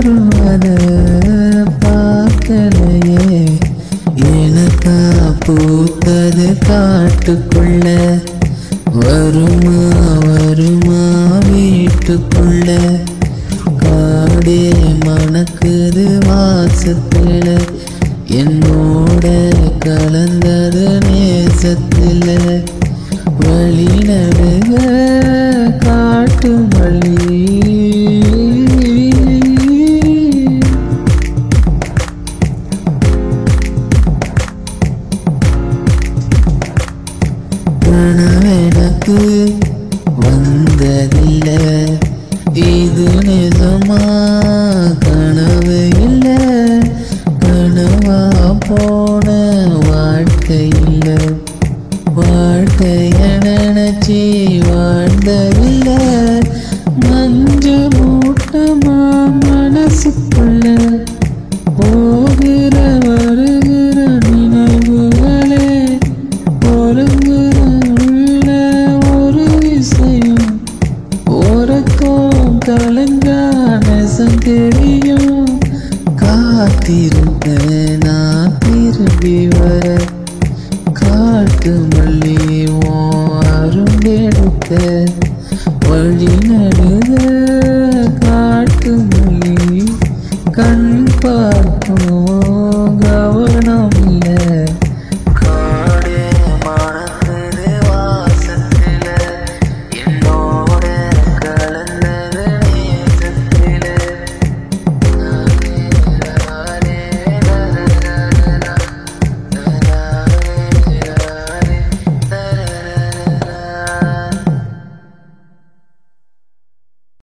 யாரும் அத பார்க்கலையே. எனக்கா பூத்தது காட்டுக்குள்ள, வருமா வருமா வீட்டுக்குள்ள. காடே மணக்குது வாசத்துல, என்னோட கலந்தது நேசத்துல. வழி நடுக காட்டு வழி, கனவெனக்கு வந்ததில்ல, இது நிஜமா கனவு இல்ல. கனவா போன வாழ்க்கை இல்ல, வாழ்க்கைய நினைச்சி வாழ்ந்ததில்ல. மஞ்ச மூட்டமா மனசுக்குள்ள, போகிற வருகிற நினைவுகளே. பொறுங்குற உள்ள ஒரு விஷயம், உறக்கம் கலங்கா நெசம் தெரியும். காத்திருப்பேன் நான் திரும்பி வர, காட்டு மல்லி அரும்பெடுக்க. வழி நடுக காட்டு மல்லி கண் பார்க்கும்